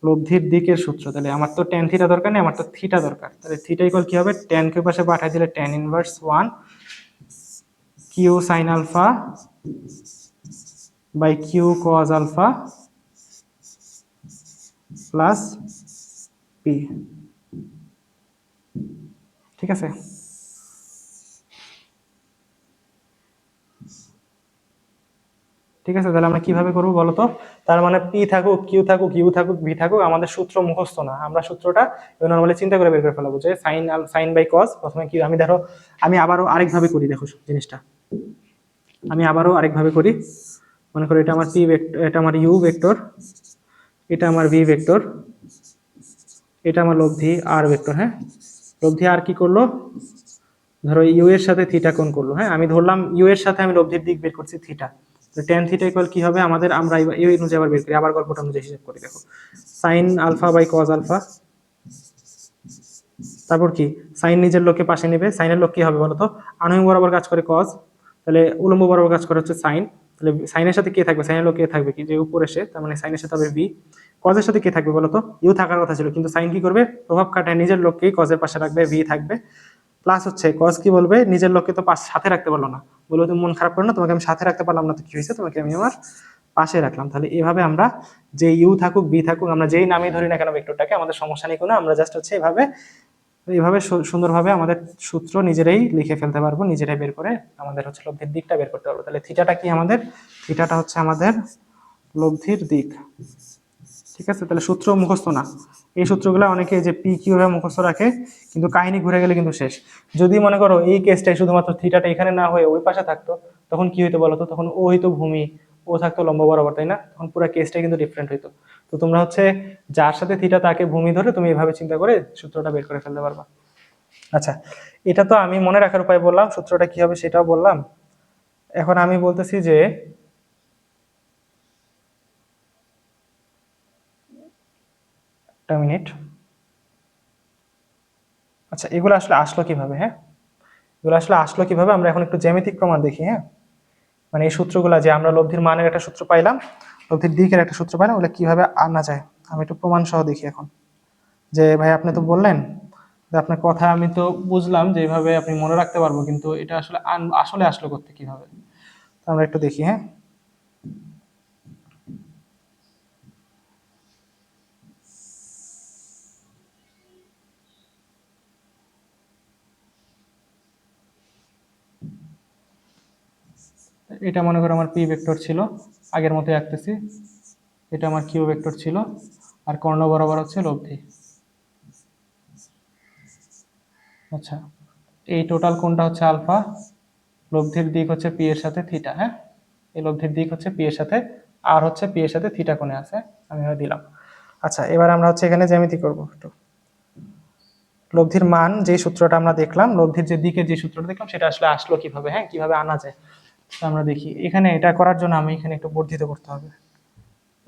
লব্ধির দিকের সূত্র। তাহলে আমার তো ট্যান থিটা দরকার নেই, আমার তো থিটা দরকার। তাহলে থিটা ইকুয়াল কি হবে, ট্যান কে পাশে পাঠিয়ে দিলে tan inverse 1 Q sine alpha by Q cos alpha plus P, ঠিক আছে। ঠিক আছে, তাহলে আমরা কিভাবে করবো বলো তো? তার মানে পি থাকুক, কিউ থাকুক, ইউ থাকুক, ভি থাকুক, আমাদের সূত্র মুখস্থ না, আমরা সূত্রটা নর্মালি চিন্তা করে বের করে ফেলাবো যে সাইন বাই কস। প্রথমে কি, আমি ধরো আমি আবারও আরেকভাবে করি, দেখো জিনিসটা আমি আবারও আরেকভাবে করি। মনে করো এটা আমার পি ভেক্টর, এটা আমার ইউ ভেক্টর, এটা আমার ভি ভেক্টর, এটা আমার লব্ধি আর ভেক্টর। হ্যাঁ, লব্ধি আর কি করলো, ধরো ইউ এর সাথে থিটা কোণ করলো। হ্যাঁ, আমি ধরলাম ইউ এর সাথে আমি লব্ধির দিক বের করছি থিটা, তো ট্যান থিটা ইকুয়াল কি হবে আমাদের, আমরা এই অনুযায়ী আবার বের করি, আবার গল্পটা অনুযায়ী হিসাব করি। দেখো sine alpha by cos alpha, তারপর কি সাইন নিজের লোককে পাশে নেবে, সাইনের লোক কি হবে বলতো, আনুভূমিক বরাবর কাজ করে কজ, তাহলে উলম্ব বরাবর কাজ করে হচ্ছে সাইন, তাহলে সাইনের সাথে কে থাকবে, সাইনের লোক কে থাকবে কি যে উপরে সে, তার মানে সাইনের সাথে হবে ভি। কজের সাথে কে থাকবে বলতো, ইউ থাকার কথা ছিল, কিন্তু সাইন কি করবে, প্রভাব খাটায় নিজের লোককেই কজের পাশে রাখবে, ভি থাকবে। প্লাস হচ্ছে কজ কি বলবে, নিজের লোককে তো সাথে রাখতে পারলো না, বলবো তুমি মন খারাপ করো না, তোমাকে আমি সাথে রাখতে পারলাম না, তো কি হয়েছে, তোমাকে আমি আমার পাশে রাখলাম। তাহলে এভাবে আমরা যে ইউ থাকুক বি থাকুক, আমরা যেই নামই ধরি না কেন ভেক্টরটাকে, আমাদের সমস্যা নেই কোনো, আমরা জাস্ট হচ্ছে এভাবে এইভাবে সুন্দরভাবে আমাদের সূত্র নিজেরাই লিখে ফেলতে পারবো, নিজেরাই বের করে আমাদের হচ্ছে লব্ধির দিকটা বের করতে পারবো। তাহলে থিটাটা কি আমাদের, থিটাটা হচ্ছে আমাদের লব্ধির দিক। ঠিক আছে, তাহলে সূত্র মুখস্থ না, এই সূত্রগুলো অনেকে যে পি কিউ ভাবে মুখস্থ রাখে, কিন্তু কাহিনী ঘুরে গেলে কিন্তু শেষ। যদি মনে করো এই কেসটাই শুধুমাত্র থিটাটা এখানে না হয়ে ওই পাশে থাকতো, তখন কি হইতো বলতো, তখন ও হইতো ভূমি, ও থাকতো লম্ব বরাবর, তাই না, তখন পুরো কেসটাই কিন্তু ডিফারেন্ট হইতো। তো তোমরা হচ্ছে যার সাথে থিটা তাকে ভূমি ধরে তুমি এভাবে চিন্তা করে সূত্রটা বের করে ফেলতে পারবা। আচ্ছা, এটা তো আমি মনে রাখার উপায় বললাম, সূত্রটা কি হবে সেটাও বললাম। এখন আমি বলতেছি যে একটা মিনিট, আচ্ছা এগুলো আসলে আসলো কিভাবে, হ্যাঁ এগুলো আসলে আসলো কিভাবে, আমরা এখন একটু জ্যামিতিক প্রমাণ দেখি। হ্যাঁ, মানে এই সূত্রগুলা যে আমরা লব্ধির মানের একটা সূত্র পাইলাম, লব্ধির দিকের একটা সূত্র পাইলাম, ওগুলো কিভাবে আনা যায়, আমি একটু প্রমাণ সহ দেখি এখন। যে ভাই আপনি তো বললেন যে আপনার কথা আমি তো বুঝলাম যে এইভাবে আপনি মনে রাখতে পারবো, কিন্তু এটা আসলে আসলে আসলো করতে কিভাবে, তো আমরা একটু দেখি। হ্যাঁ, এটা মনে করো আমার পি ভেক্টর ছিল, আগের মতোই আঁকতেছি, এটা আমার কিউ ভেক্টর ছিল, আর কর্ণ বরাবর হচ্ছে লব্ধি। আচ্ছা, এই টোটাল কোণটা হচ্ছে আলফা, লব্ধির দিক হচ্ছে পি এর সাথে থিটা। হ্যাঁ, এই লব্ধির দিক হচ্ছে পি এর সাথে, আর হচ্ছে পি এর সাথে থিটা কোণে আছে, আমি দিলাম। আচ্ছা, এবার আমরা হচ্ছে এখানে জ্যামিতি করব একটু। লব্ধির মান যে সূত্রটা আমরা দেখলাম, লব্ধির যে দিকের যে সূত্রটা দেখলাম, সেটা আসলে আসলো কিভাবে, হ্যাঁ কিভাবে আনা যায়, তো আমরা দেখি। এখানে এটা করার জন্য আমি এখানে একটু বর্ধিত করতে হবে,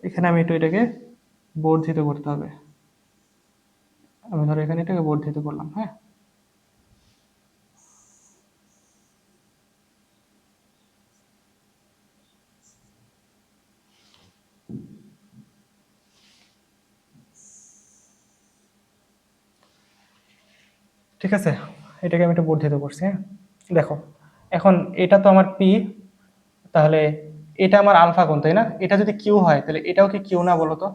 এখানে আমি একটু এটাকে বর্ধিত করতে হবে। আমি ধরো এখানে এটাকে বর্ধিত করলাম। হ্যাঁ, ঠিক আছে, এটাকে আমি একটু বর্ধিত করছি। হ্যাঁ, দেখো এখন এটা তো আমার পি, তাহলে এটা আমার আলফা কোণ, তাই না, এটা যদি কিউ হয় তাহলে এটাও কি কিউ না বলো তো,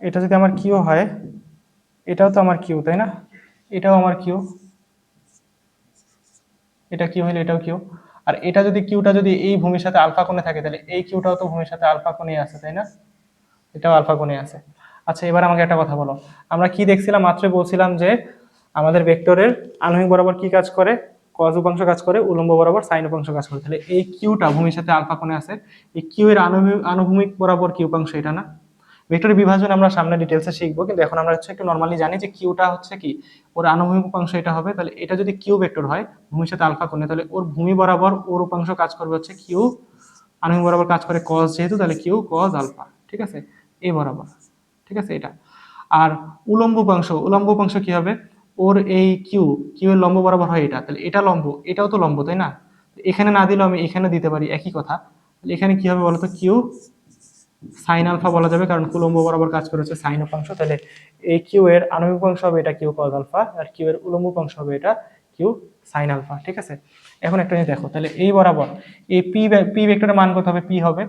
এটা যদি আমার কিউ হয়, এটাও তো আমার কিউ, তাই না, এটাও আমার কিউ, এটা কিউ হলে এটাও কিউ। আর এটা যদি কিউটা যদি এই ভূমির সাথে আলফা কোণে থাকে, তাহলে এই কিউটাও তো ভূমির সাথে আলফা কোণে আছে, তাই না, এটাও আলফা কোণে আছে। আচ্ছা, এবার আমাকে একটা কথা বলো, আমরা কি দেখছিলাম, মাত্রই বলছিলাম যে আমাদের ভেক্টরের আনুভূমিক বরাবর কি কাজ করে, কজ উপাংশ কাজ করে, উলম্ব বরাবর সাইন উপাংশ কাজ করে। তাহলে এই কিউটা ভূমির সাথে আলফা কোণে আছে, এই কিউ এর আনুভূমিক বরাবর কি উপাংশ, এটা না। ভেক্টরের বিভাজন আমরা সামনে ডিটেলসে শিখবো, কিন্তু এখন আমরা হচ্ছে একটু নর্মালি জানি যে কিউটা হচ্ছে কি, ওর আনুভূমিক উপাংশ এটা হবে। তাহলে এটা যদি কিউ ভেক্টর হয় ভূমির সাথে আলফা কোণে, তাহলে ওর ভূমি বরাবর ওর উপাংশ কাজ করবে হচ্ছে কিউ, আনুভূমিক বরাবর কাজ করে কজ যেহেতু, তাহলে কিউ কজ আলফা। ঠিক আছে, এই বরাবর। ঠিক আছে, এটা। আর উলম্ব উপাংশ, উলম্ব উপাংশ কি হবে, ওর এই কিউ, কিউ এর লম্ব বরাবর হয় এটা, তাহলে এটা লম্ব, এটাও তো লম্ব, তাই না, এখানে না দিলেও আমি এখানে দিতে পারি, একই কথা। তাহলে এখানে কি হবে বলতো, কিউ সাইন আলফা বলা যাবে, কারণ উলম্ব বরাবর কাজ করে হচ্ছে সাইন উপাংশ। তাহলে এই কিউ এর আণবিক উপাংশ হবে এটা কিউ কজ আলফা, আর কিউ এর উলম্ব উপাংশ হবে এটা কিউ সাইন আলফা। ঠিক আছে, এখন একটা জিনিস দেখো, তাহলে এই বরাবর এই পি ভেক্টরের মান কত হবে, পি হবে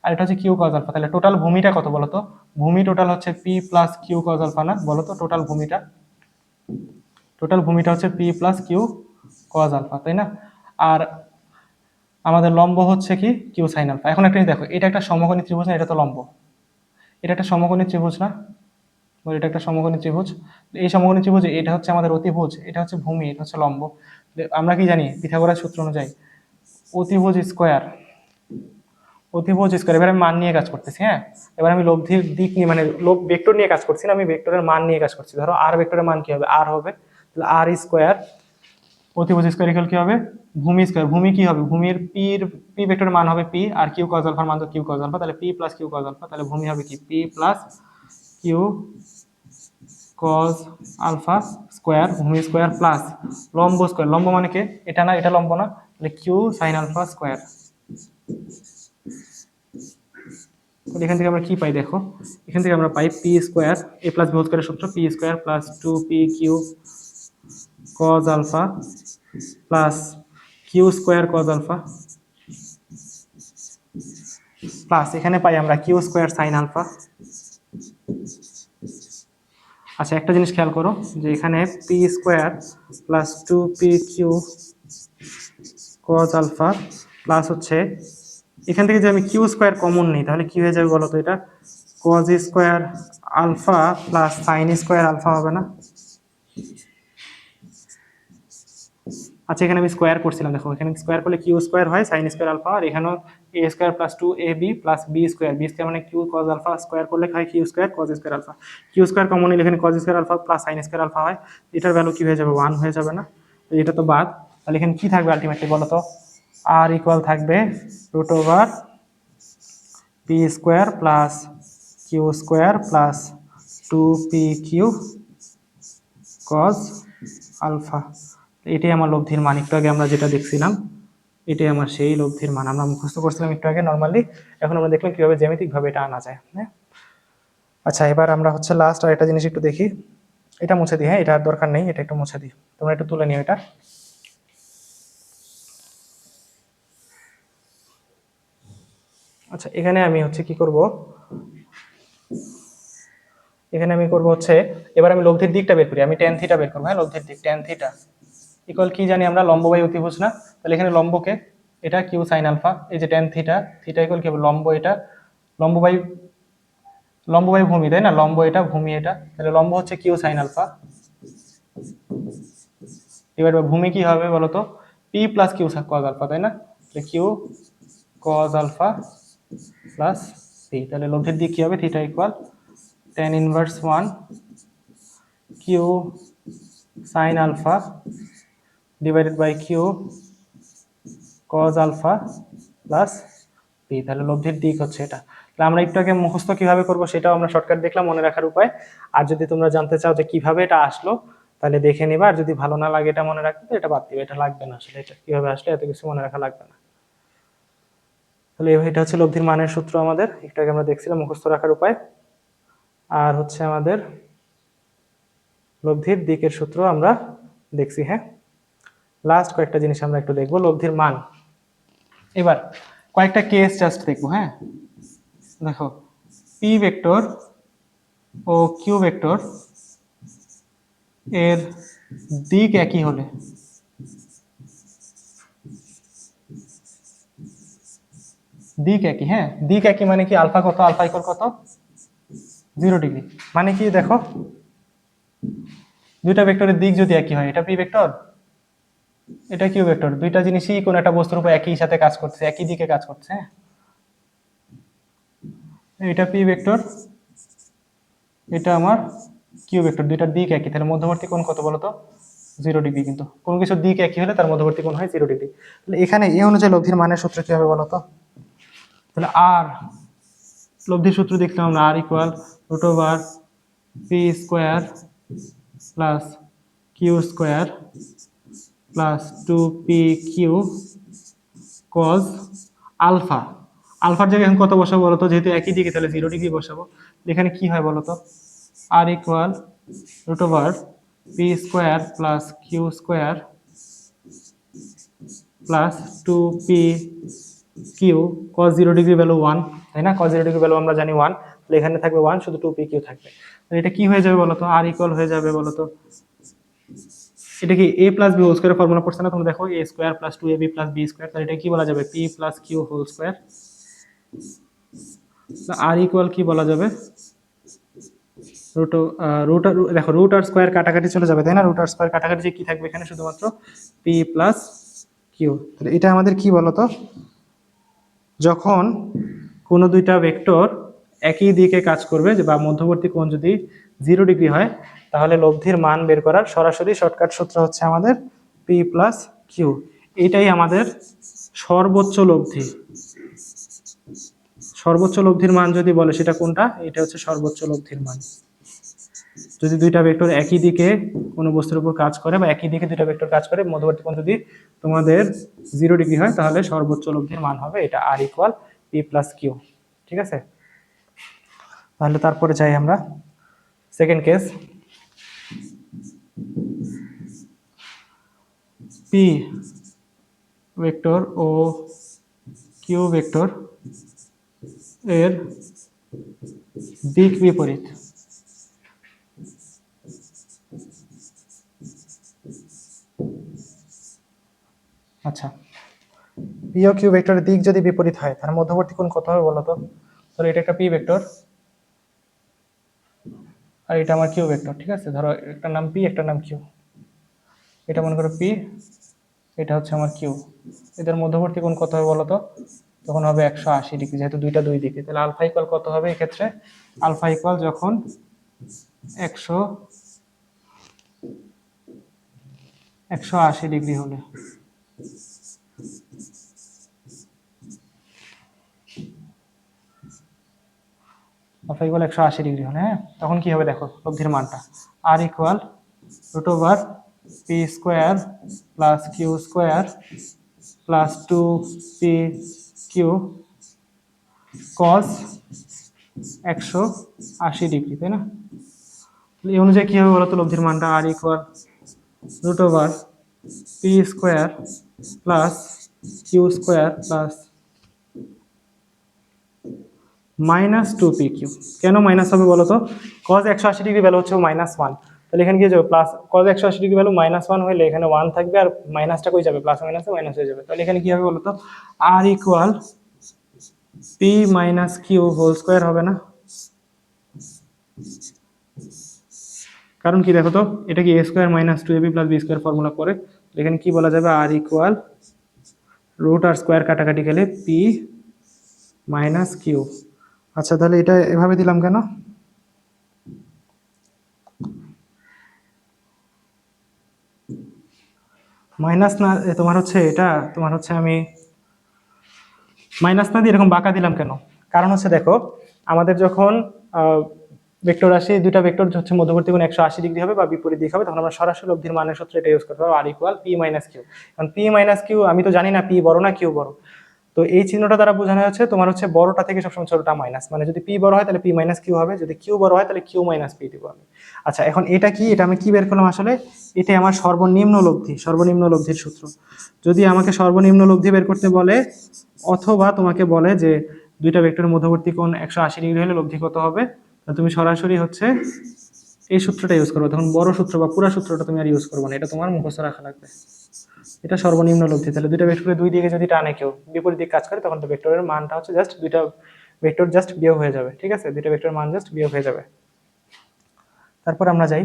আর এটা হচ্ছে কিউ কজ আলফা। তাহলে টোটাল ভূমিটা কত বলো তো? ভূমি টোটাল হচ্ছে P plus Q cos alpha না? বলো তো টোটাল ভূমিটা হচ্ছে P plus Q cos alpha, তাই না? আর আমাদের লম্ব হচ্ছে কি কিউ সাইন আলফা। এখন একটা জিনিস দেখো, এটা একটা সমকোণী ত্রিভুজ না? এটা তো লম্ব, এটা একটা সমকোণী ত্রিভুজ না? এটা একটা সমকোণী ত্রিভুজ। এই সমকোণী ত্রিভুজে এটা হচ্ছে আমাদের অতিভুজ, এটা হচ্ছে ভূমি, এটা হচ্ছে লম্ব। আমরা কি জানি পিথাগোরাস সূত্র অনুযায়ী অতিভুজ স্কোয়ার, এবার আমি মান নিয়ে কাজ করতেছি। হ্যাঁ, এবার আমি লব্ধির দিক নিয়ে মানে ভেক্টর নিয়ে কাজ করছি না, আমি ভেক্টরের মান নিয়ে কাজ করছি। ধরো আর ভেক্টরের মান কি হবে? আর হবে, তাহলে আর স্কোয়ার অতিভুজ স্কোয়ার ইকুয়াল কি হবে? ভূমি স্কোয়ার। ভূমি কি হবে? ভূমির পি ভেক্টরের মান হবে পি, আর কিউ কজ আলফার মান তো কিউ কজ আলফা, তাহলে P plus Q cos alpha. তাহলে ভূমি হবে কি P plus Q cos alpha square, ভূমি স্কোয়ার প্লাস লম্ব স্কোয়ার। লম্ব মানে কি? এটা না, এটা লম্ব না, তাহলে কিউ সাইন আলফা স্কোয়ার। এখান থেকে আমরা কি পাই দেখো, এখান থেকে আমরা পাই P square A plus B whole স্কোয়ারের সূত্র, P square plus 2p Q cos alpha plus Q square cos alpha plus এখানে পাই আমরা কিউ স্কোয়ার সাইন আলফা। আচ্ছা, একটা জিনিস খেয়াল করো যে এখানে P square plus 2p Q cos alpha plus হচ্ছে এখান থেকে যে আমি কিউ স্কোয়ার কমন নিই তাহলে কি হয়ে যাবে বলো তো? এটা cos square alpha plus sine square alpha হবে না? আচ্ছা, এখানে আমি স্কোয়ার করছিলাম, দেখো এখানে স্কোয়ার করলে কিউ স্কোয়ার হয় সাইন স্কোয়ার আলফা, আর এখানেও A square plus 2ab plus B square, মানে কিউ কজ আলফা স্কোয়ার করলে হয় Q square cos square alpha. Q square common নিলে এখানে cos square alpha plus sine square alpha হয়, এটার ভ্যালু কি হয়ে যাবে? 1 হয়ে যাবে না? এটা তো বাদ, তাহলে এখানে কি থাকবে আলটিমেটলি বলো তো? আর ইকুয়াল থাকবে root over P square plus Q square plus 2p Q cos alpha. এটাই আমার লব্ধির মান। একটু আগে আমরা যেটা দেখছিলাম এটাই আমার সেই লব্ধির মান, আমরা মুখস্থ করছিলাম একটু আগে নর্মালি, এখন আমরা দেখলাম কিভাবে জ্যামিতিকভাবে এটা আনা যায়। হ্যাঁ, আচ্ছা, এবার আমরা হচ্ছে লাস্ট আর একটা জিনিস একটু দেখি, এটা মুছে দিই। হ্যাঁ, এটা আর দরকার নেই, এটা একটু মুছে দিই, তোমরা একটু তুলে নিও এটা। আচ্ছা, এখানে আমি হচ্ছে কি করব, এখানে আমি করব হচ্ছে এবার আমি লব্ধির দিকটা বের করি, আমি ট্যান থিটা বের করবো। হ্যাঁ, লব্ধির দিক ট্যান থিটা ইকুয়াল কি জানি আমরা? লম্ব বাই অতিভুজ না? তাহলে এখানে লম্বকে এটা কিউ সাইন আলফা, এই যে ট্যান থিটা, থিটা ইকুয়াল কি হবে? লম্ব, এটা লম্ব বাই ভূমি, তাই না? লম্ব এটা, ভূমি এটা, তাহলে লম্ব হচ্ছে কিউ সাইন আলফা। এবার ভূমি কি হবে বলতো? P plus Q cos alpha, তাই না? তাহলে Q cos alpha plus P, তাহলে লব্ধির দিক কি হবে? Theta equal tan inverse 1 Q sine alpha divided by Q cos alpha plus P, তাহলে লব্ধির দিক হচ্ছে এটা। তাহলে আমরা একটু আগে মুখস্থ কিভাবে করব সেটাও আমরা শর্টকাট দেখলাম, মনে রাখার উপায়। আর যদি তোমরা জানতে চাও যে কিভাবে এটা আসলো তাহলে দেখে নিবা, আর যদি ভালো না লাগে এটা মনে রাখতে তো এটা বাদ দিবে, এটা লাগবে না আসলে, এটা কিভাবে আসলে এত কিছু মনে রাখা লাগবে না। তাহলে এটা হচ্ছে লব্ধির মানের সূত্র আমাদের, একটু আগে আমরা দেখছিলাম মুখস্থ রাখার উপায়। আর হচ্ছে আমাদের লব্ধির দিকের সূত্র আমরা দেখছি। হ্যাঁ, লাস্ট কয়েকটা জিনিস আমরা একটু দেখবো, লব্ধির মান। এবার কয়েকটা কেস জাস্ট দেখবো। হ্যাঁ, দেখো P vector O Q vector এর দিক একই হলে, দিক একই, হ্যাঁ দিক একই মানে কি? আলফা কত? আলফা ইকুয়াল কত? 0 ডিগ্রি। মানে কি দেখো, দুইটা ভেক্টরের দিক যদি একই হয়, এটা পি ভেক্টর এটা কিউ ভেক্টর, দুইটা জিনিসই কোন একটা বস্তুর উপর একই সাথে কাজ করছে, একই দিকে কাজ করছে। হ্যাঁ, এটা পি ভেক্টর, এটা আমার কিউ ভেক্টর, দুইটার দিক একই, তাহলে মধ্যবর্তী কোণ কত বলতো? 0 ডিগ্রি। কিন্তু কোন কিছুর দিক একই হলে তার মধ্যবর্তী কোণ হয় 0 ডিগ্রি। তাহলে এখানে এই অনুযায়ী লব্ধির মানের সূত্র কি হবে বলতো? তাহলে আর লব্ধির সূত্র দেখলাম আমরা, R equal root over P square plus Q square plus 2p Q cos alpha. আলফার জায়গায় এখন কত বসাবো বলতো? যেহেতু একই দিকে তাহলে 0 ডিগ্রি বসাবো। এখানে কি হয় বলতো? R equal root over P square plus Q square plus 2p Q cos 0 degree value 1, তাই না? cos 0 ডিগ্রি ভ্যালু আমরা জানি 1, তাহলে এখানে থাকবে 1, শুধু 2pq থাকবে। তাহলে এটা কি হয়ে যাবে বলো তো? r ইকুয়াল হয়ে যাবে বলো তো, এটা কি a প্লাস b হোল স্কয়ারের ফর্মুলা পড়ছে না তোমরা? দেখো a square plus 2ab plus b square, তাহলে এটা কি বলা যাবে? p plus q whole square. r equal কি বলা যাবে? দেখো রুট আর স্কয়ার কাটাকাটি চলে যাবে, তাই না? রুট আর স্কয়ার কাটাকাটি যে কি থাকবে এখানে? শুধুমাত্র p প্লাস q। তাহলে এটা আমাদের কি বলতো, যখন কোনো দুইটা ভেক্টর একই দিকে কাজ করবে বা মধ্যবর্তী কোণ যদি 0 ডিগ্রি হয়, তাহলে লব্ধির মান বের করার সরাসরি শর্টকাট সূত্র হচ্ছে আমাদের p প্লাস q। এটাই আমাদের সর্বোচ্চ লব্ধি। সর্বোচ্চ লব্ধির মান যদি বলে সেটা কোনটা? এটা হচ্ছে সর্বোচ্চ লব্ধির মান। যদি দুইটা ভেক্টর একই দিকে কোনো বস্তুর উপর কাজ করে বা একই দিকে দুইটা ভেক্টর কাজ করে, মধ্যবর্তী কোণ যদি তোমাদের 0 ডিগ্রি হয়, তাহলে সর্বোচ্চ লব্ধির মান হবে এটা r equal p plus q। ঠিক আছে, তাহলে তারপরে যাই আমরা সেকেন্ড কেস। p ভেক্টর ও q ভেক্টর এর দিক বিপরীত। আচ্ছা, পি ও কিউ ভেক্টরের দিক যদি বিপরীত হয়, তার মধ্যবর্তী কোণ কত হবে বলো তো? ধরো এটা একটা পি ভেক্টর আর এটা আমার কিউ ভেক্টর, ঠিক আছে? ধরো একটা নাম পি, একটা নাম কিউ। এটা মনে করো পি, এটা হচ্ছে আমার কিউ। এদের মধ্যবর্তী কোণ কত হবে বলো তো? তখন হবে 180 ডিগ্রি, যেহেতু দুইটা দুই দিকে। তাহলে আলফা ইকুয়াল কত হবে এক্ষেত্রে? আলফা ইকুয়াল যখন 180 ডিগ্রি হলে, আলফা ইকুয়াল 180 ডিগ্রি হলে, হ্যাঁ, তখন কি হবে দেখো লব্ধির মানটা? R equal root over P square plus Q square plus 2pq cos 180 degree, তাই না? এই অনুযায়ী কি হবে বলতো লব্ধির মানটা? R equal root over P square plus Q square plus minus 2pq। কেন মাইনাস হবে বলতো? কজ 180 ডিগ্রি ভ্যালু হচ্ছে -1, তাহলে এখানে কি যাবে? প্লাস কজ 180 ডিগ্রি ভ্যালু -1 হলে এখানে 1 থাকবে, আর মাইনাসটা কই যাবে? প্লাস মাইনাসে মাইনাস হয়ে যাবে। তাহলে এখানে কি হবে বলতো? R equal P minus Q whole square হবে না? কারণ কি দেখো তো, এটা কি a square minus 2ab plus b square formula করে। এখানে কি বলা যাবে? আর ইকুয়াল রুট আর স্কোয়ার কাটাকাটি গেলে পি মাইনাস কিউ। আচ্ছা, তাহলে এটা এভাবে দিলাম কেন? মাইনাস না, তোমার হচ্ছে এটা, তোমার হচ্ছে আমি মাইনাস না দিয়ে এরকম বাঁকা দিলাম কেন? কারণ হচ্ছে দেখো, আমাদের যখন ভেক্টর রাশি দুইটা ভেক্টর হচ্ছে মধ্যবর্তী কোণ 180 ডিগ্রি হবে বা বিপরীত দিক হবে, তখন আমরা সরাসরি লব্ধির মানের সূত্র এটা ইউজ করতে পারবো, R equal P minus Q. কারণ পি মাইনাস কিউ আমি তো জানি না পি বড় না কিউ বড়, তো এই চিহ্নটা দ্বারা বোঝানো হচ্ছে তোমার হচ্ছে বড়টা থেকে সবসময় ছোটটা মাইনাস, মানে যদি পি বড় হয় তাহলে পি মাইনাস কিউ হবে, যদি কিউ বড় হয় তাহলে কিউ মাইনাস পি দিব আমি। আচ্ছা, এখন এটা কি? এটা আমি কি বের করলাম আসলে? এটাই আমার সর্বনিম্ন লব্ধি, সর্বনিম্ন লব্ধির সূত্র। যদি আমাকে সর্বনিম্ন লব্ধি বের করতে বলে, অথবা তোমাকে বলে যে দুইটা ভেক্টরের মধ্যবর্তী কোণ 180 ডিগ্রি হলে লব্ধি কত হবে, তুমি সরাসরি হচ্ছে এই সূত্রটা ইউজ করবে। তখন বড় সূত্র বা পুরো সূত্রটা তুমি আর ইউজ করবে না, এটা তোমার মুখস্থ রাখা লাগবে। এটা সর্বনিম্ন লব্ধি। তাহলে দুইটা ভেক্টরের দুই দিকে যদি টানে কেউ বিপরীত দিক কাজ করে, তখন তো ভেক্টরের মানটা হচ্ছে জাস্ট দুইটা ভেক্টর জাস্ট বিয়োগ হয়ে যাবে, ঠিক আছে? দুইটা ভেক্টরের মান জাস্ট বিয়োগ হয়ে যাবে। তারপর আমরা যাই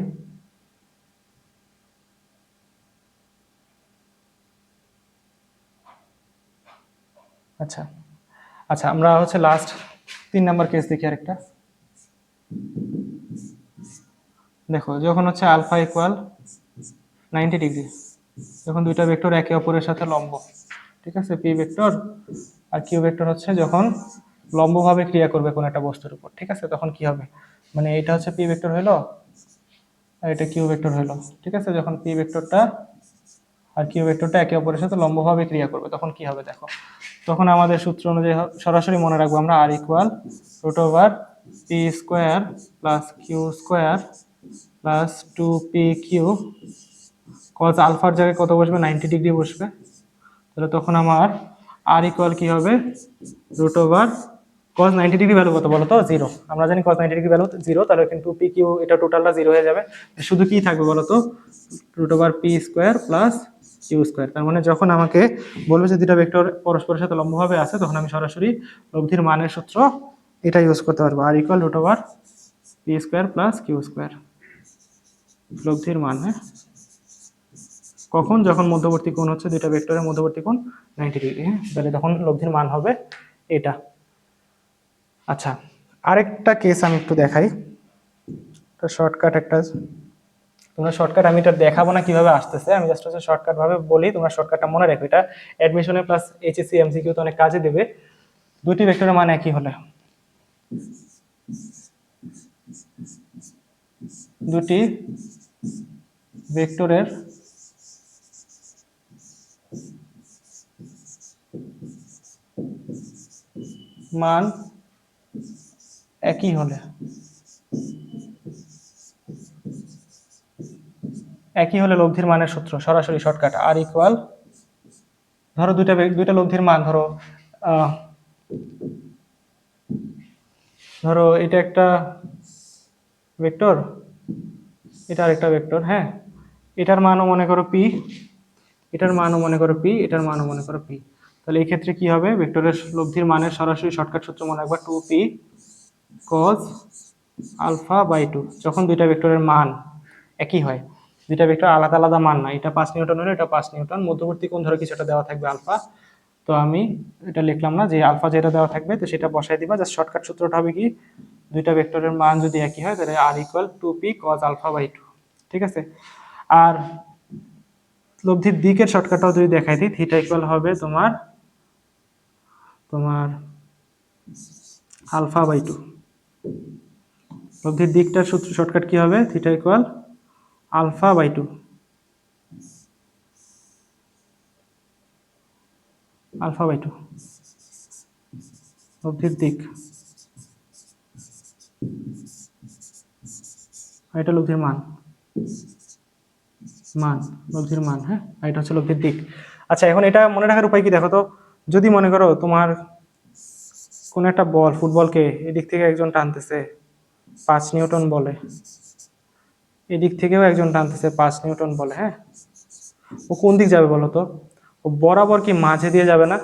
আচ্ছা আচ্ছা আমরা হচ্ছে লাস্ট 3 নাম্বার কেস দেখি আরেকটা। দেখো, যখন হচ্ছে আলফা ইকুয়াল 90 ডিগ্রি, যখন দুইটা ভেক্টর একে অপরের সাথে লম্ব, ঠিক আছে? পি ভেক্টর আর কিউ ভেক্টর হচ্ছে যখন লম্বভাবে ক্রিয়া করবে কোন একটা বস্তুর উপর, ঠিক আছে? তখন কি হবে? মানে এটা হচ্ছে পি ভেক্টর হলো আর এটা কিউ ভেক্টর হলো, ঠিক আছে? যখন পি ভেক্টরটা আর কিউ ভেক্টরটা একে অপরের সাথে লম্বভাবে ক্রিয়া করবে, তখন কি হবে দেখো? তখন আমাদের সূত্র অনুযায়ী সরাসরি মনে রাখবো আমরা, R equal root over P square plus Q square plus 2pq cos আলফার জায়গায় কত বসবে? 90 ডিগ্রি বসবে। তাহলে তখন আমার আর ইকুয়াল কি হবে? Root over cos 90 degree value কত বলো তো 0, আমরা জানি cos 90 ডিগ্রি ভ্যালু 0, তাহলে কিন্তু পি কিউ এটা টোটালটা 0 হয়ে যাবে, শুধু কি থাকবে বলো তো √p² প্লাস কিউ স্কোয়ার। তার মানে যখন আমাকে বলবে যে দুটা ভেক্টর পরস্পরের সাথে লম্বভাবে আছে, তখন আমি সরাসরি লব্ধির মানের সূত্র এটা ইউজ করতে পারবো, R equal √p² plus Q square, লব্ধির মান। হ্যাঁ, কখন? যখন মধ্যবর্তী কোণ হচ্ছে দুইটা ভেক্টরের মধ্যবর্তী কোণ 90 ডিগ্রি। হ্যাঁ, তাহলে তখন লব্ধির মান হবে এটা। আচ্ছা, আরেকটা কেস আমি একটু দেখাই, শর্টকাট একটা, তোমরা শর্টকাট আমি এটা দেখাবো না কিভাবে আসতেছে, আমি জাস্ট হচ্ছে শর্টকাট ভাবে বলি, তোমরা শর্টকাটটা মনে রাখো, এটা অ্যাডমিশনে প্লাস এইচএসসি এমসিকিউ তো অনেক কাজে দেবে। দুটি ভেক্টরের মান একই হলে, দুটি ভেক্টরের মান একই হলে, লব্ধির মানের সূত্র সরাসরি শর্টকাট আর ইকুয়াল, ধরো দুইটা লব্ধির মান, ধরো এটা একটা ভেক্টর, এটা আরেকটা ভেক্টর। হ্যাঁ, এটার মানও মনে করো পি, এটার মানও মনে করো পি, এটার মানও মনে করো পি। তাহলে এই ক্ষেত্রে কি হবে, ভেক্টরের লব্ধির মানের সরাসরি শর্টকাট সূত্র মনে রাখবা 2p cos α/2, যখন দুইটা ভেক্টরের মান একই হয়, দুইটা ভেক্টর আলাদা আলাদা মান না, এটা 5 নিউটন হলে এটা 5 নিউটন, মধ্যবর্তী কোণ ধরো কিছুটা দেওয়া থাকবে আলফা, তো আমি এটা লিখলাম না যে আলফা যেটা দেওয়া থাকবে, তো সেটা বসাই দিবা, জাস্ট শর্টকাট সূত্রটা হবে কি, দুইটা ভেক্টরের মান যদি একই হয় তাহলে r ইকুয়াল 2p cos α/2। ঠিক আছে, আর লব্ধির দিকের শর্টকাটটাও যদি দেখাই দিই, থিটা ইকুয়াল হবে তোমার α/2। লব্ধির দিকটার সূত্র শর্টকাট কি হবে, থিটা ইকুয়াল α/2, α/2 লব্ধির দিক, এটা লব্ধির মান, লব্ধির মান। হ্যাঁ, এটা হচ্ছে লব্ধির দিক। আচ্ছা, এখন এটা মনে রাখার উপায় কি দেখো তো, যদি মনে করো তোমার কোন একটা বল, ফুটবলকে এদিক থেকে একজন টানতেছে 5 নিউটন বলে, এদিক থেকেও একজন টানতেছে 5 নিউটন বলে, হ্যাঁ, ও কোন দিক যাবে বলো তো, ও বরাবর কি মাঝে দিয়ে যাবে না?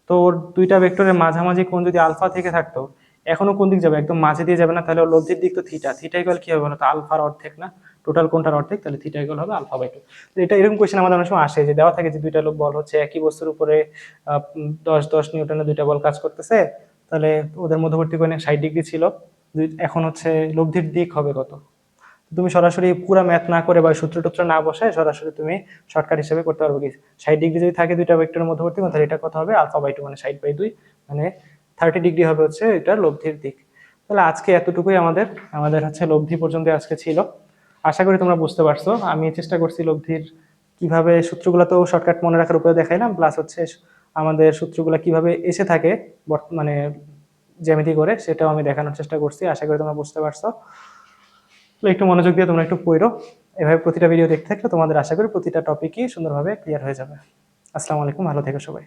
তো ওর দুইটা ভেক্টরের মাঝামাঝি কোণ যদি আলফা থেকে থাকতো, এখনো কোন দিক যাবে, একদম মাঝে দিয়ে যাবে না, তাহলে ওর লব্ধির দিক তো থিটা, থিটা ইকুয়াল কি হবে বলো তো, আলফার অর্ধেক না, টোটাল কোণটার অর্ধেক, তাহলে থিটা ইকুয়াল হবে α/2। এটা এরকম কোয়েশ্চেন আমাদের অনেক সময় আসে, যে দেওয়া থাকে যে দুইটা বল হচ্ছে একই বস্তুর উপরে 10 নিউটনের দুইটা বল কাজ করতেছে, তাহলে ওদের মধ্যবর্তী কোণে 60 ডিগ্রি ছিল, এখন হচ্ছে লব্ধির দিক হবে কত। তুমি সরাসরি পুরো ম্যাথ না করে বা সূত্র টুত্র না বসায় সরাসরি তুমি শর্টকাট হিসেবে করতে পারবে কি, 60 ডিগ্রি যদি থাকে দুইটা ভেক্টরের মধ্যবর্তী কোণ, তাহলে এটা কত হবে, α/2 মানে 60/2, মানে 30 ডিগ্রি হবে হচ্ছে এটা লব্ধির দিক। তাহলে আজকে এতটুকুই আমাদের হচ্ছে লব্ধি পর্যন্ত আজকে ছিল। আশা করি তোমরা বুঝতে পারছো। আমি চেষ্টা করছি লব্ধির কিভাবে সূত্রগুলো তো শর্টকাট মনে রাখার উপায় দেখাইলাম, প্লাস হচ্ছে আমাদের সূত্রগুলো কিভাবে এসে থাকে মানে জ্যামিতি করে, সেটাও আমি দেখানোর চেষ্টা করছি। আশা করি তোমরা বুঝতে পারছো। একটু মনোযোগ দিয়ে তোমরা একটু পড়ো, এভাবে প্রতিটা ভিডিও দেখতে থাকলে তোমাদের আশা করি প্রতিটা টপিকই সুন্দরভাবে ক্লিয়ার হয়ে যাবে। আসসালামু আলাইকুম, ভালো থেকো সবাই।